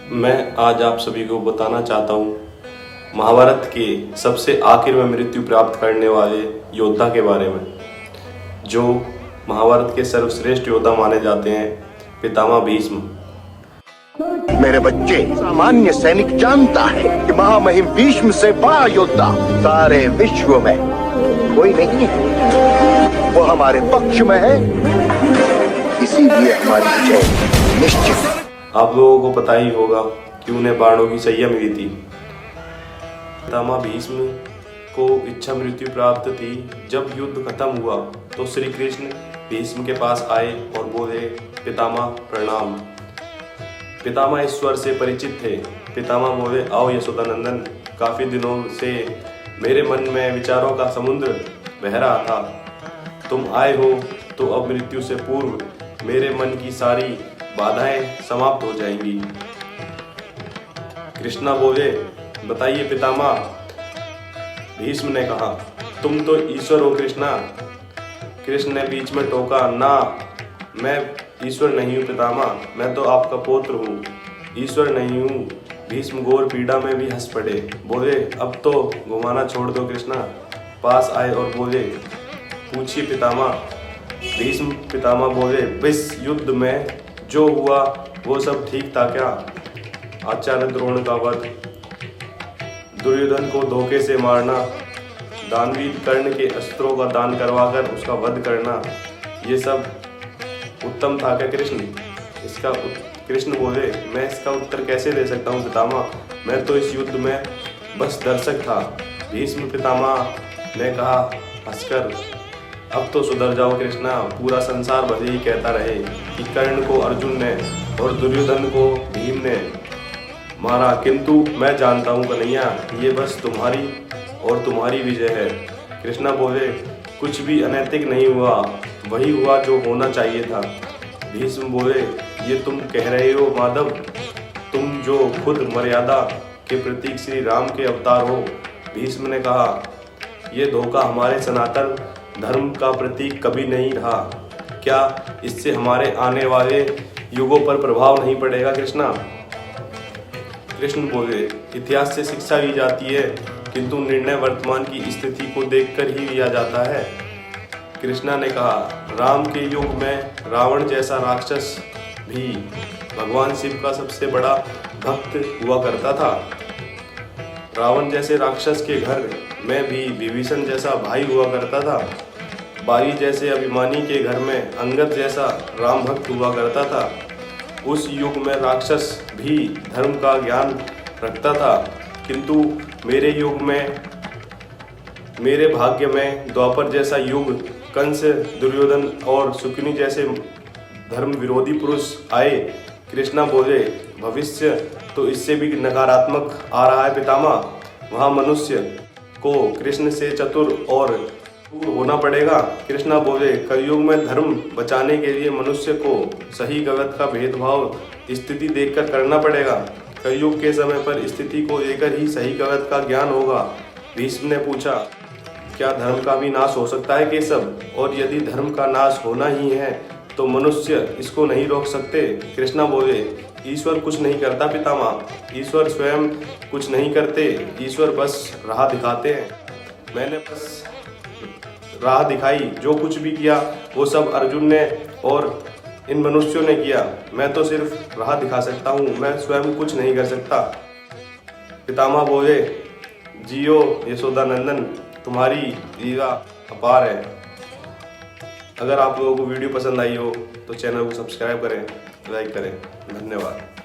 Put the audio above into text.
मैं आज आप सभी को बताना चाहता हूँ महाभारत के सबसे आखिर में मृत्यु प्राप्त करने वाले योद्धा के बारे में, जो महाभारत के सर्वश्रेष्ठ योद्धा माने जाते हैं, पितामह भीष्म। मेरे बच्चे, सामान्य सैनिक जानता है कि महामहिम भीष्म से बड़ा योद्धा सारे विश्व में कोई नहीं है। वो हमारे पक्ष में है, इसीलिए हमारी विजय निश्चित। आप लोगों को पता ही होगा कि उन्हें बाणों की सैया मिली थी। पितामह भीष्म को इच्छा मृत्यु प्राप्त थी। जब युद्ध खत्म हुआ तो श्री कृष्ण भीष्म के पास आए और बोले, पितामह प्रणाम। पितामह ईश्वर से परिचित थे। पितामह बोले, आओ यशोदानंदन, काफी दिनों से मेरे मन में विचारों का समुद्र बह रहा था। तुम आए हो तो अब मृत्यु से पूर्व मेरे मन की सारी बाधाएं समाप्त हो जाएंगी। कृष्णा बोले, बताइए पितामह। भीष्म ने कहा, तुम तो ईश्वर हो कृष्णा। कृष्ण ने बीच में टोका, ना, मैं ईश्वर नहीं हूँ पितामह, मैं तो आपका पुत्र हूँ, ईश्वर नहीं हूँ। भीष्म घोर पीड़ा में भी हंस पड़े। बोले, अब तो घुमाना छोड़ दो कृष्णा। पास आए और बोले, पूछिए पितामह। भीष्म पितामह बोले, इस युद्ध में जो हुआ वो सब ठीक था क्या? आचार्य द्रोण का वध, दुर्योधन को धोखे से मारना, दानवीर कर्ण के अस्त्रों का दान करवाकर उसका वध करना, ये सब उत्तम था क्या कृष्ण? कृष्ण बोले, मैं इसका उत्तर कैसे दे सकता हूँ पितामह, मैं तो इस युद्ध में बस दर्शक था। भीष्म पितामह ने कहा हंसकर, अब तो सुधर जाओ कृष्णा। पूरा संसार भले ही कहता रहे कि कर्ण को अर्जुन ने और दुर्योधन को भीम ने मारा, किंतु मैं जानता हूँ कन्हैया, ये बस तुम्हारी और तुम्हारी विजय है। कृष्णा बोले, कुछ भी अनैतिक नहीं हुआ, वही हुआ जो होना चाहिए था। भीष्म बोले, ये तुम कह रहे हो माधव, तुम जो खुद मर्यादा के प्रतीक श्री राम के अवतार हो। भीष्म ने कहा, ये धोखा हमारे सनातन धर्म का प्रतीक कभी नहीं रहा। क्या इससे हमारे आने वाले युगों पर प्रभाव नहीं पड़ेगा कृष्णा? कृष्ण बोले, इतिहास से शिक्षा ली जाती है, किंतु निर्णय वर्तमान की स्थिति को देखकर ही लिया जाता है। कृष्णा ने कहा, राम के युग में रावण जैसा राक्षस भी भगवान शिव का सबसे बड़ा भक्त हुआ करता था। रावण जैसे राक्षस के घर में भी विभीषण जैसा भाई हुआ करता था। बाली जैसे अभिमानी के घर में अंगद जैसा राम भक्त हुआ करता था। उस युग में राक्षस भी धर्म का ज्ञान रखता था, किंतु मेरे युग में, मेरे भाग्य में द्वापर जैसा युग, कंस, दुर्योधन और शुकनी जैसे धर्म विरोधी पुरुष आए। कृष्णा बोले, भविष्य तो इससे भी नकारात्मक आ रहा है पितामह। वहाँ मनुष्य को कृष्ण से चतुर और होना पड़ेगा। कृष्णा बोले, कलयुग में धर्म बचाने के लिए मनुष्य को सही गलत का भेदभाव स्थिति देखकर करना पड़ेगा। कलयुग के समय पर स्थिति को लेकर ही सही गलत का ज्ञान होगा। भीष्म ने पूछा, क्या धर्म का भी नाश हो सकता है केशव? और यदि धर्म का नाश होना ही है तो मनुष्य इसको नहीं रोक सकते? कृष्णा बोले, ईश्वर कुछ नहीं करता पितामह, ईश्वर स्वयं कुछ नहीं करते, ईश्वर बस राह दिखाते हैं। मैंने बस राह दिखाई, जो कुछ भी किया वो सब अर्जुन ने और इन मनुष्यों ने किया। मैं तो सिर्फ राह दिखा सकता हूँ, मैं स्वयं कुछ नहीं कर सकता। पितामह बोले, जियो यशोदानंदन, तुम्हारी लीला अपार है। अगर आप लोगों को वीडियो पसंद आई हो तो चैनल को सब्सक्राइब करें, लाइक करें। धन्यवाद।